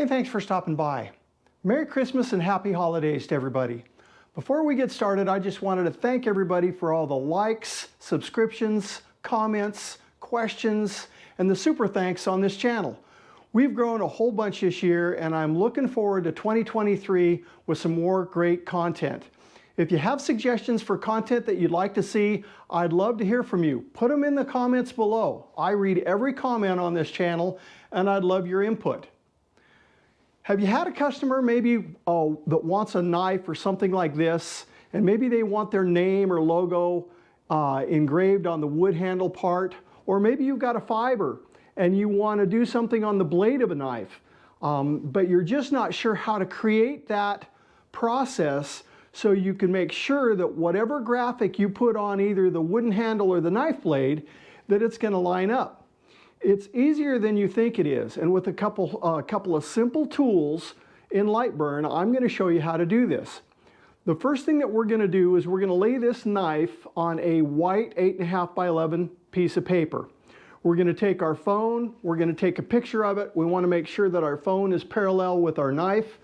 Hey, thanks for stopping by. Merry Christmas and happy holidays to everybody. Before we get started, I just wanted to thank everybody for all the likes, subscriptions, comments, questions, and the super thanks on this channel. We've grown a whole bunch this year, and I'm looking forward to 2023 with some more great content. If you have suggestions for content that you'd like to see, I'd love to hear from you. Put them in the comments below. I read every comment on this channel, and I'd love your input. Have you had a customer maybe that wants a knife or something like this, and maybe they want their name or logo engraved on the wood handle part, or maybe you've got a fiber and you want to do something on the blade of a knife, but you're just not sure how to create that process so you can make sure that whatever graphic you put on either the wooden handle or the knife blade, that it's going to line up. It's easier than you think it is, and with a couple of simple tools in Lightburn, I'm going to show you how to do this. The first thing that we're going to do is we're going to lay this knife on a white 8.5 by 11 piece of paper. We're going to take our phone, we're going to take a picture of it. We want to make sure that our phone is parallel with our knife.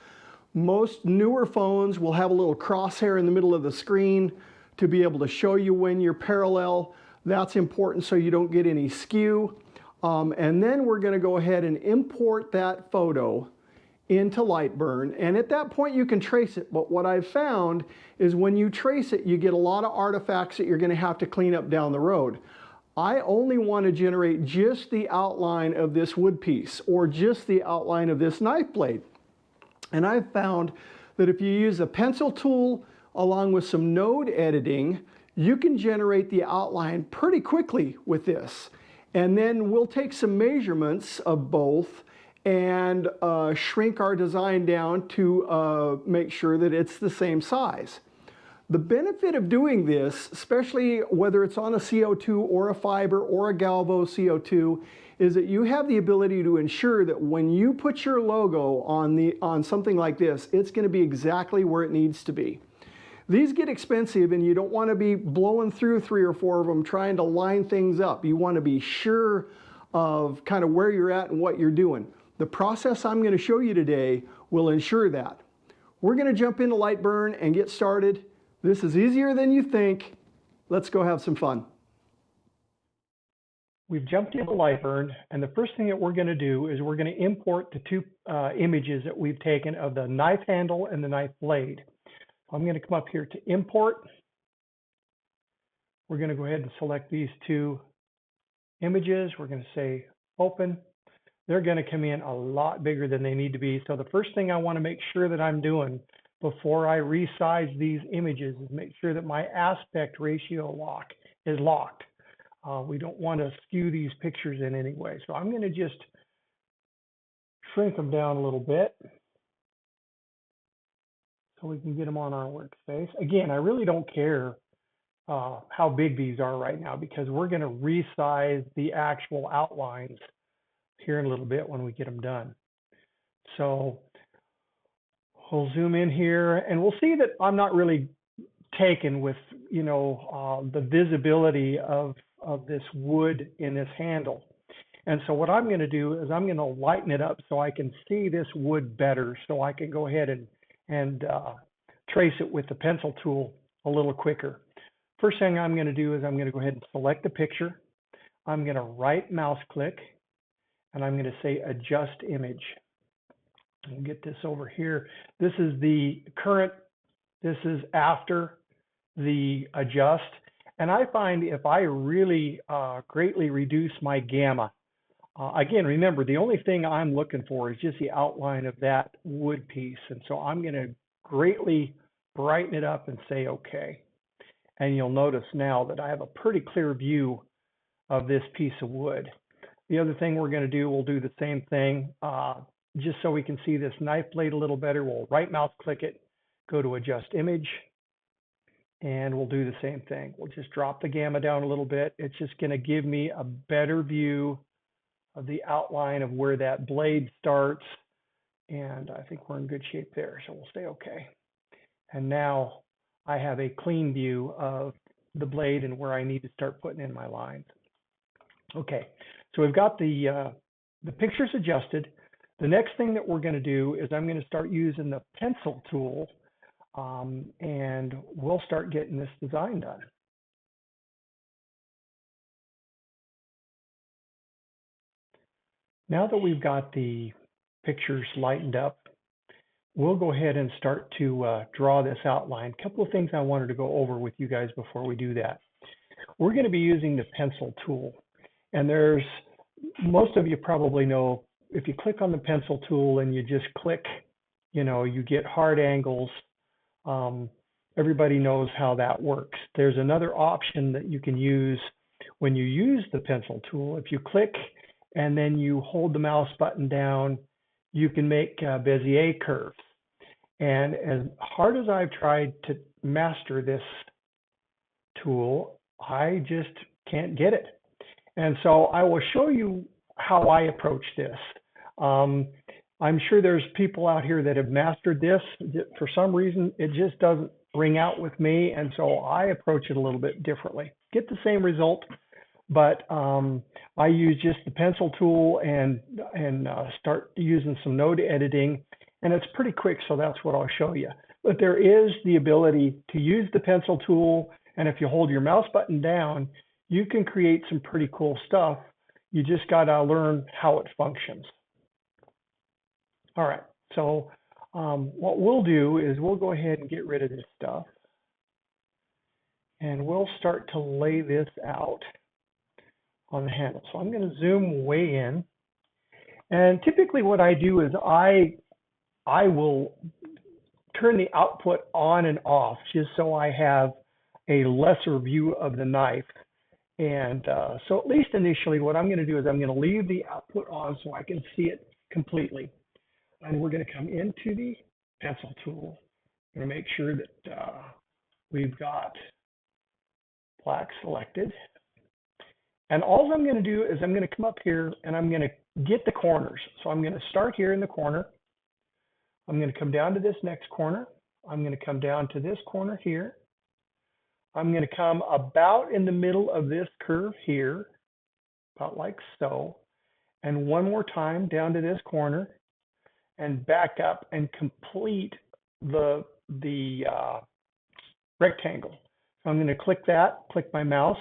Most newer phones will have a little crosshair in the middle of the screen to be able to show you when you're parallel. That's important so you don't get any skew. And then we're going to go ahead and import that photo into Lightburn, and at that point you can trace it. But what I've found is when you trace it, you get a lot of artifacts that you're going to have to clean up down the road. I only want to generate just the outline of this wood piece or just the outline of this knife blade. And I've found that if you use a pencil tool along with some node editing, you can generate the outline pretty quickly with this. And then we'll take some measurements of both and shrink our design down to make sure that it's the same size. The benefit of doing this, especially whether it's on a CO2 or a fiber or a Galvo CO2, is that you have the ability to ensure that when you put your logo on something like this, it's going to be exactly where it needs to be. These get expensive, and you don't want to be blowing through 3 or 4 of them trying to line things up. You want to be sure of kind of where you're at and what you're doing. The process I'm going to show you today will ensure that. We're going to jump into Lightburn and get started. This is easier than you think. Let's go have some fun. We've jumped into Lightburn, and the first thing that we're going to do is we're going to import the 2 images that we've taken of the knife handle and the knife blade. I'm going to come up here to import. We're going to go ahead and select these 2 images. We're going to say open. They're going to come in a lot bigger than they need to be. So the first thing I want to make sure that I'm doing before I resize these images is make sure that my aspect ratio is locked. We don't want to skew these pictures in any way. So I'm going to just shrink them down a little bit so we can get them on our workspace. Again, I really don't care how big these are right now because we're going to resize the actual outlines here in a little bit when we get them done. So we'll zoom in here and we'll see that I'm not really taken with, the visibility of this wood in this handle. And so what I'm going to do is I'm going to lighten it up so I can see this wood better, so I can go ahead and trace it with the pencil tool a little quicker. First thing I'm going to do is I'm going to go ahead and select the picture. I'm going to right mouse click and I'm going to say adjust image. We'll get this over here. This is the current, this is after the adjust. And I find if I really greatly reduce my gamma, again, remember, the only thing I'm looking for is just the outline of that wood piece. And so I'm going to greatly brighten it up and say OK. And you'll notice now that I have a pretty clear view of this piece of wood. The other thing we're going to do, we'll do the same thing. Just so we can see this knife blade a little better, we'll right mouse click it, go to adjust image, and we'll do the same thing. We'll just drop the gamma down a little bit. It's just going to give me a better view of the outline of where that blade starts. And I think we're in good shape there, so we'll say OK. And now I have a clean view of the blade and where I need to start putting in my lines. Okay, so we've got the pictures adjusted. The next thing that we're going to do is I'm going to start using the pencil tool, and we'll start getting this design done. Now that we've got the pictures lightened up, we'll go ahead and start to draw this outline. A couple of things I wanted to go over with you guys before we do that. We're going to be using the pencil tool, and most of you probably know, if you click on the pencil tool and you just click, you get hard angles. Everybody knows how that works. There's another option that you can use when you use the pencil tool. If you click and then you hold the mouse button down, you can make Bezier curves. And as hard as I've tried to master this tool, I just can't get it. And so I will show you how I approach this. I'm sure there's people out here that have mastered this. For some reason, it just doesn't ring out with me. And so I approach it a little bit differently. Get the same result, but I use just the pencil tool and start using some node editing. And it's pretty quick, so that's what I'll show you. But there is the ability to use the pencil tool. And if you hold your mouse button down, you can create some pretty cool stuff. You just got to learn how it functions. All right, so what we'll do is we'll go ahead and get rid of this stuff. And we'll start to lay this out on the handle. So I'm going to zoom way in. And typically what I do is I will turn the output on and off just so I have a lesser view of the knife. And so at least initially what I'm going to do is I'm going to leave the output on so I can see it completely. And we're going to come into the pencil tool. I'm going to make sure that we've got black selected. And all I'm going to do is I'm going to come up here and I'm going to get the corners. So I'm going to start here in the corner. I'm going to come down to this next corner. I'm going to come down to this corner here. I'm going to come about in the middle of this curve here, about like so. And one more time down to this corner and back up and complete the rectangle. So I'm going to click that, click my mouse.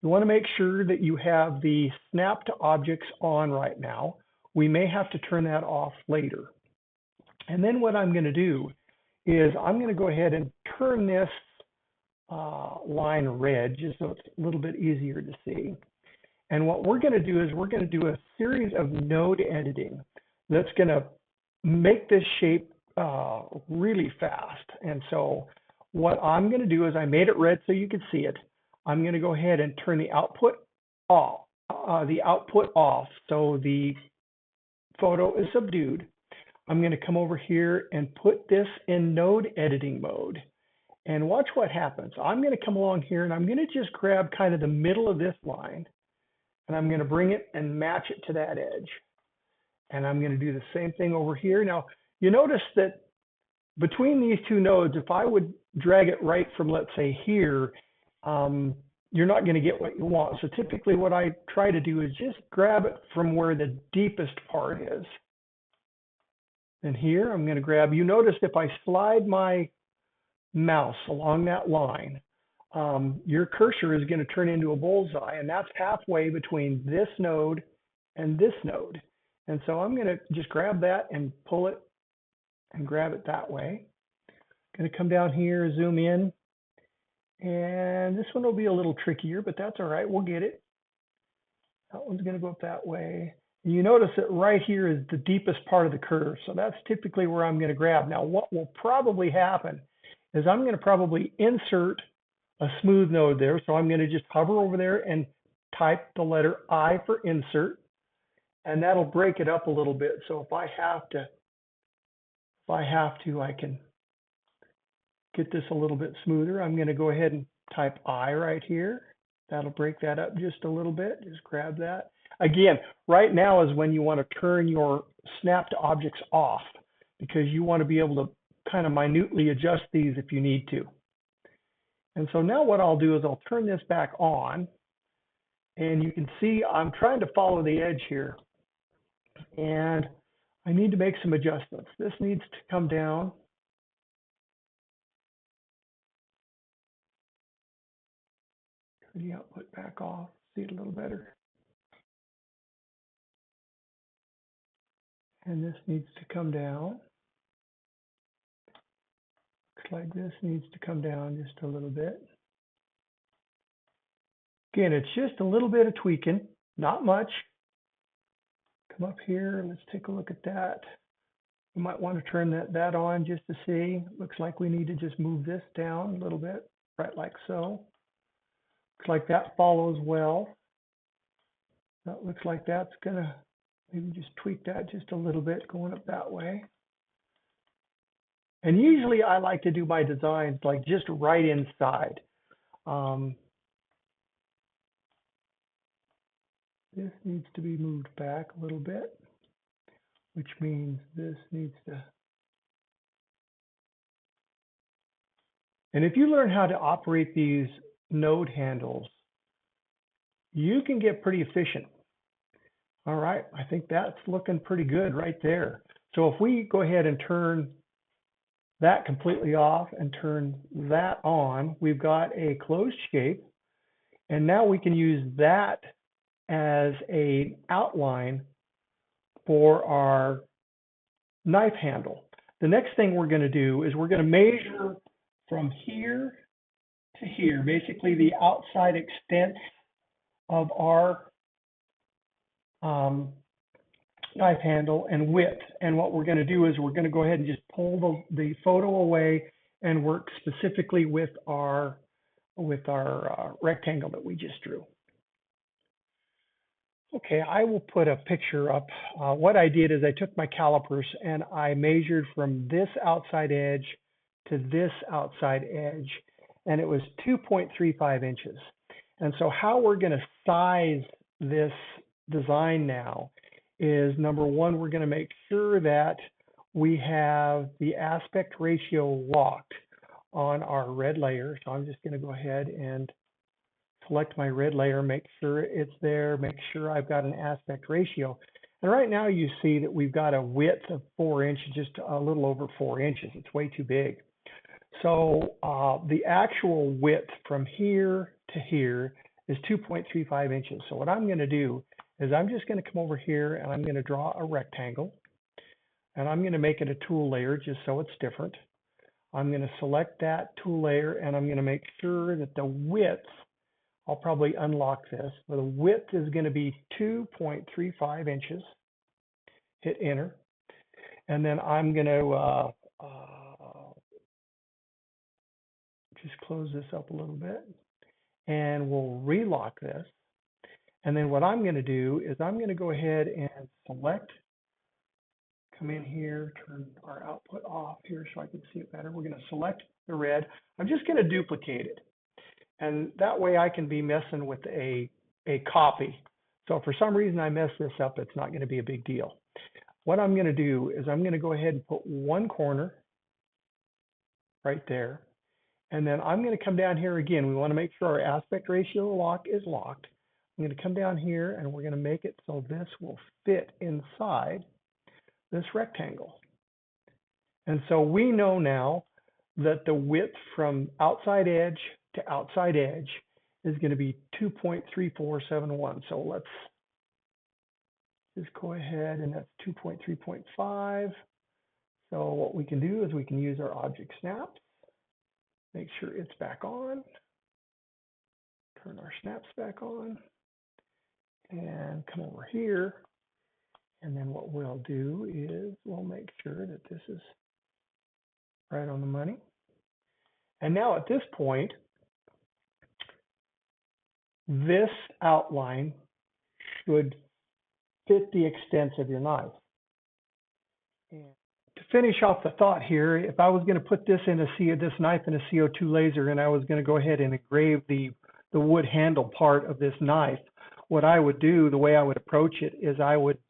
You want to make sure that you have the snap to objects on right now. We may have to turn that off later. And then what I'm going to do is I'm going to go ahead and turn this line red just so it's a little bit easier to see. And what we're going to do is we're going to do a series of node editing that's going to make this shape really fast. And so what I'm going to do is I made it red so you can see it. I'm going to go ahead and turn the output off, so the photo is subdued. I'm going to come over here and put this in node editing mode. And watch what happens. I'm going to come along here and I'm going to just grab kind of the middle of this line and I'm going to bring it and match it to that edge. And I'm going to do the same thing over here. Now, you notice that between these two nodes, if I would drag it right from, let's say, here, you're not going to get what you want. So typically what I try to do is just grab it from where the deepest part is. And here I'm going to grab, you notice if I slide my mouse along that line, your cursor is going to turn into a bullseye, and that's halfway between this node and this node. And so I'm going to just grab that and pull it and grab it that way. I'm going to come down here, zoom in, and this one will be a little trickier, but that's all right. We'll get it. That one's going to go up that way. And you notice that right here is the deepest part of the curve. So that's typically where I'm going to grab. Now, what will probably happen is I'm going to probably insert a smooth node there. So I'm going to just hover over there and type the letter I for insert, and that'll break it up a little bit. So if I have to, I can get this a little bit smoother. I'm going to go ahead and type I right here. That'll break that up just a little bit. Just grab that. Again, right now is when you want to turn your snap to objects off, because you want to be able to kind of minutely adjust these if you need to. And so now what I'll do is I'll turn this back on, and you can see I'm trying to follow the edge here. And I need to make some adjustments. This needs to come down. Turn the output back off, see it a little better. And this needs to come down. Looks like this needs to come down just a little bit. Again, it's just a little bit of tweaking, not much. Come up here, let's take a look at that. You might want to turn that on just to see. Looks like we need to just move this down a little bit, right like so. Looks like that follows well. That looks like that's gonna, maybe just tweak that just a little bit going up that way. And usually I like to do my designs like just right inside. This needs to be moved back a little bit, which means this needs to. And if you learn how to operate these node handles, you can get pretty efficient. All right, I think that's looking pretty good right there. So if we go ahead and turn that completely off and turn that on, we've got a closed shape. And now we can use that as an outline for our knife handle. The next thing we're going to do is we're going to measure from here to here, basically the outside extent of our knife handle and width. And what we're going to do is we're going to go ahead and just pull the photo away and work specifically with our rectangle that we just drew. Okay, I will put a picture up. What I did is I took my calipers and I measured from this outside edge to this outside edge, and it was 2.35 inches. And so how we're going to size this design now is, number one, we're going to make sure that we have the aspect ratio locked on our red layer. So I'm just going to go ahead and select my red layer, make sure it's there, make sure I've got an aspect ratio. And right now you see that we've got a width of 4 inches, just a little over 4 inches. It's way too big. So the actual width from here to here is 2.35 inches. So what I'm going to do is I'm just going to come over here and I'm going to draw a rectangle. And I'm going to make it a tool layer just so it's different. I'm going to select that tool layer and I'm going to make sure that the width, I'll probably unlock this, but the width is going to be 2.35 inches. Hit enter. And then I'm going to just close this up a little bit and we'll relock this. And then what I'm going to do is I'm going to go ahead and select, come in here, turn our output off here so I can see it better. We're going to select the red. I'm just going to duplicate it. And that way I can be messing with a copy. So if for some reason I mess this up, it's not going to be a big deal. What I'm going to do is I'm going to go ahead and put one corner right there. And then I'm going to come down here again. We want to make sure our aspect ratio lock is locked. I'm going to come down here and we're going to make it so this will fit inside this rectangle. And so we know now that the width from outside edge to outside edge is going to be 2.3471. So let's just go ahead, and that's 2.3.5. So what we can do is we can use our object snaps, make sure it's back on, turn our snaps back on, and come over here. And then what we'll do is we'll make sure that this is right on the money. And now at this point, this outline should fit the extents of your knife. And to finish off the thought here, if I was going to put this knife in a CO2 laser and I was going to go ahead and engrave the wood handle part of this knife, what I would do, the way I would approach it, is I would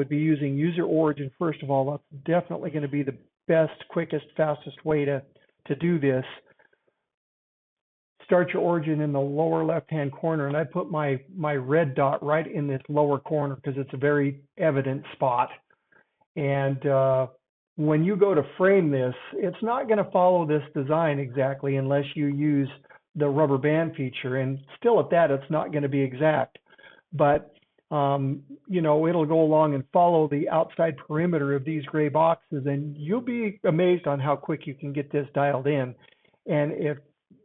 be using user origin first of all. That's definitely going to be the best, quickest, fastest way to do this. Start your origin in the lower left-hand corner, and I put my red dot right in this lower corner because it's a very evident spot. And when you go to frame this, it's not going to follow this design exactly unless you use the rubber band feature. And still at that, it's not going to be exact. But, you know, it'll go along and follow the outside perimeter of these gray boxes. And you'll be amazed on how quick you can get this dialed in. And if,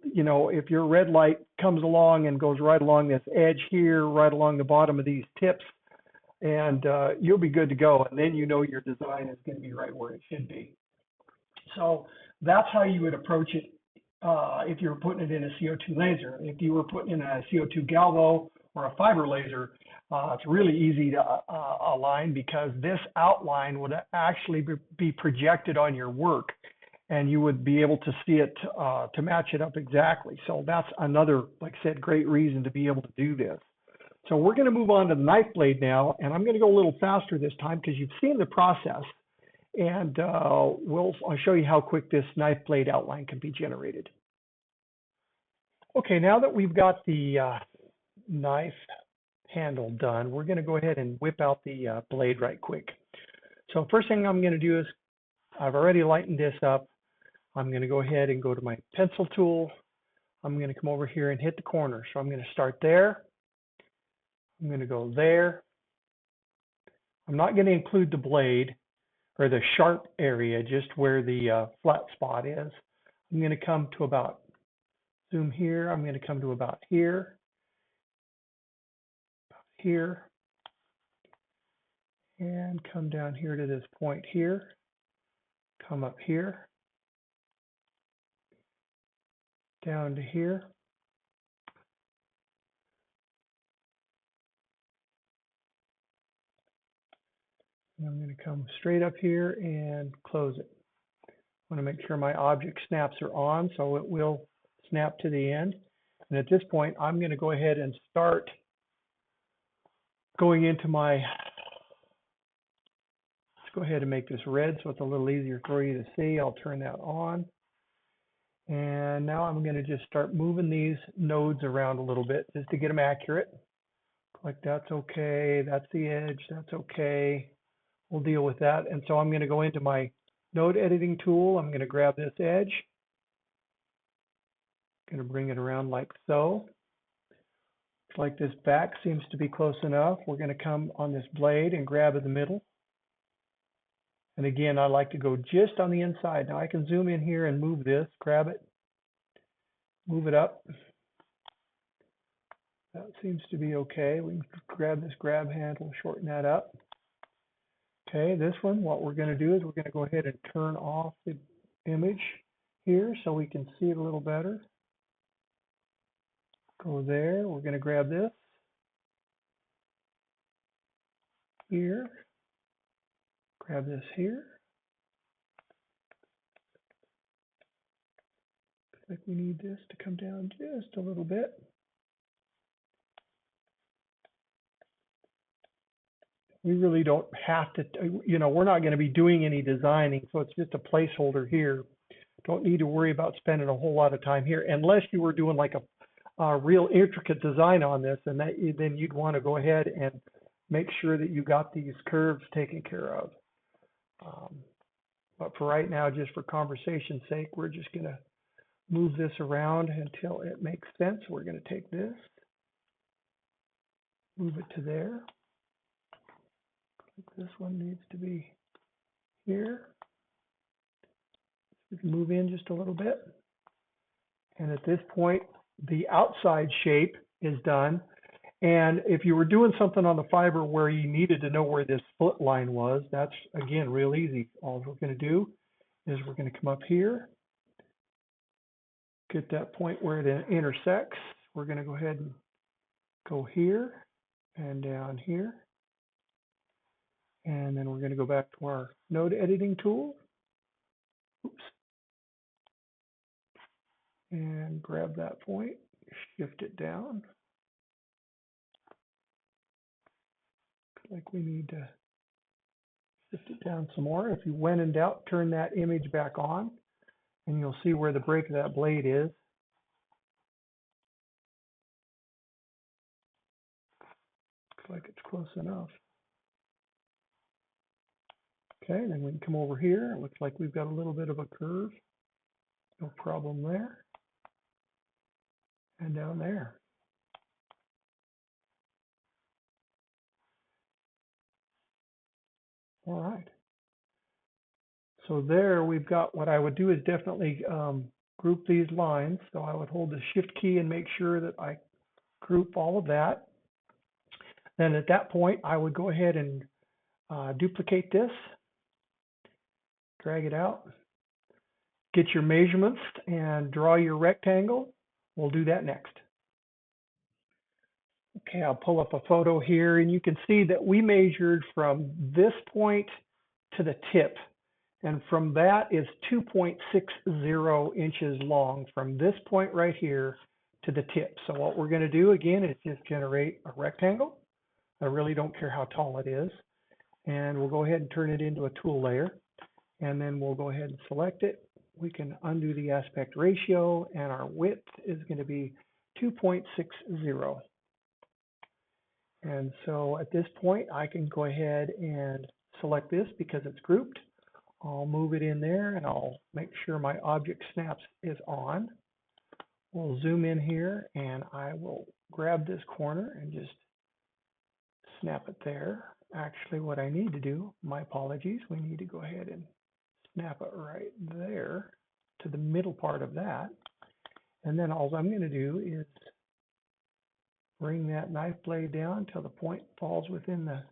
you know, if your red light comes along and goes right along this edge here, right along the bottom of these tips, and you'll be good to go. And then you know your design is going to be right where it should be. So that's how you would approach it if you were putting it in a CO2 laser. If you were putting in a CO2 galvo or a fiber laser, it's really easy to align because this outline would actually be projected on your work, and you would be able to see it to match it up exactly. So that's another, like I said, great reason to be able to do this. So we're going to move on to the knife blade now, and I'm going to go a little faster this time because you've seen the process, and I'll show you how quick this knife blade outline can be generated. Okay, now that we've got the knife handle done, we're going to go ahead and whip out the blade right quick. So first thing I'm going to do is, I've already lightened this up. I'm going to go ahead and go to my pencil tool. I'm going to come over here and hit the corner. So I'm going to start there. I'm going to go there. I'm not going to include the blade or the sharp area, just where the flat spot is. I'm going to come to about, zoom here. I'm going to come to about here, and come down here to this point here, come up here, down to here. And I'm going to come straight up here and close it. I want to make sure my object snaps are on, so it will snap to the end. And at this point, I'm going to go ahead and start going into my, let's go ahead and make this red so it's a little easier for you to see. I'll turn that on. And now I'm going to just start moving these nodes around a little bit just to get them accurate. Like that's okay, that's the edge, that's okay. We'll deal with that. And so I'm going to go into my node editing tool. I'm going to grab this edge. I'm going to bring it around like so. Looks like this back seems to be close enough. We're going to come on this blade and grab in the middle. And again, I like to go just on the inside. Now I can zoom in here and move this, grab it, move it up. That seems to be okay. We can grab this grab handle, shorten that up. Okay, this one, what we're going to do is we're going to go ahead and turn off the image here so we can see it a little better. Go there, we're going to grab this here, grab this here. Looks like we need this to come down just a little bit. We really don't have to, you know, we're not going to be doing any designing, so it's just a placeholder here. Don't need to worry about spending a whole lot of time here, unless you were doing like a real intricate design on this, and then you'd want to go ahead and make sure that you got these curves taken care of. But for right now, just for conversation's sake, we're just going to move this around until it makes sense. We're going to take this, move it to there. This one needs to be here. We can move in just a little bit. And at this point, the outside shape is done. And if you were doing something on the fiber where you needed to know where this foot line was, that's, again, real easy. All we're going to do is we're going to come up here, get that point where it intersects. We're going to go ahead and go here and down here. And then we're going to go back to our node editing tool. Oops. And grab that point, shift it down. Looks like we need to shift it down some more. If you when in doubt, turn that image back on, and you'll see where the break of that blade is. Looks like it's close enough. Okay, then we can come over here. It looks like we've got a little bit of a curve. No problem there. And down there. All right. So there we've got, what I would do is definitely group these lines. So I would hold the shift key and make sure that I group all of that. Then at that point, I would go ahead and duplicate this, drag it out, get your measurements and draw your rectangle. We'll do that next. Okay, I'll pull up a photo here and you can see that we measured from this point to the tip. And from that is 2.60 inches long from this point right here to the tip. So what we're going to do again is just generate a rectangle. I really don't care how tall it is. And we'll go ahead and turn it into a tool layer. And then we'll go ahead and select it. We can undo the aspect ratio and our width is going to be 2.60. And so at this point, I can go ahead and select this because it's grouped. I'll move it in there and I'll make sure my object snaps is on. We'll zoom in here and I will grab this corner and just snap it there. Actually, what I need to do, my apologies, we need to go ahead and snap it right there to the middle part of that. And then all I'm going to do is bring that knife blade down till the point falls within the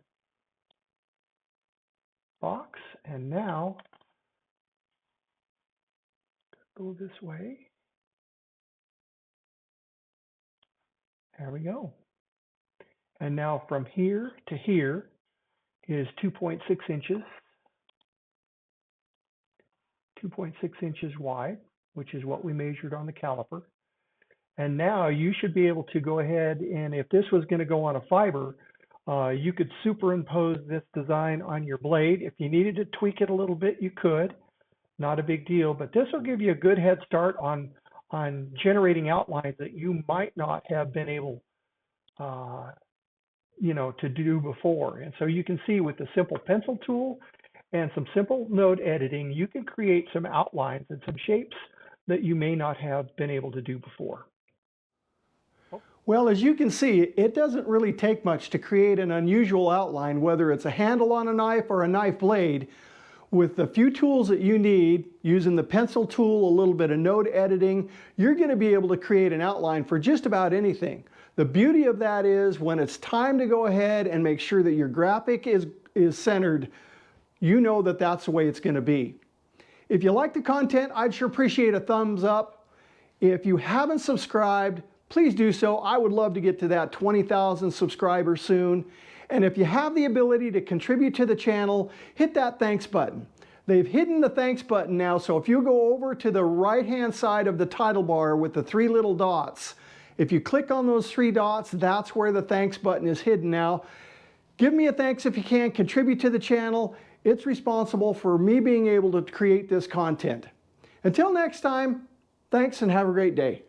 box. And now go this way. There we go. And now from here to here is 2.6 inches. 2.6 inches wide, which is what we measured on the caliper. And now you should be able to go ahead and if this was going to go on a fiber, you could superimpose this design on your blade. If you needed to tweak it a little bit, you could. Not a big deal, but this will give you a good head start on generating outlines that you might not have been able to do before. And so you can see with the simple pencil tool and some simple node editing, you can create some outlines and some shapes that you may not have been able to do before. Well, as you can see, it doesn't really take much to create an unusual outline, whether it's a handle on a knife or a knife blade. With the few tools that you need, using the pencil tool, a little bit of node editing, you're going to be able to create an outline for just about anything. The beauty of that is when it's time to go ahead and make sure that your graphic is centered, you know that that's the way it's going to be. If you like the content, I'd sure appreciate a thumbs up. If you haven't subscribed, please do so. I would love to get to that 20,000 subscribers soon. And if you have the ability to contribute to the channel, hit that thanks button. They've hidden the thanks button now, so if you go over to the right-hand side of the title bar with the three little dots, if you click on those three dots, that's where the thanks button is hidden now. Give me a thanks if you can, contribute to the channel. It's responsible for me being able to create this content. Until next time, thanks and have a great day.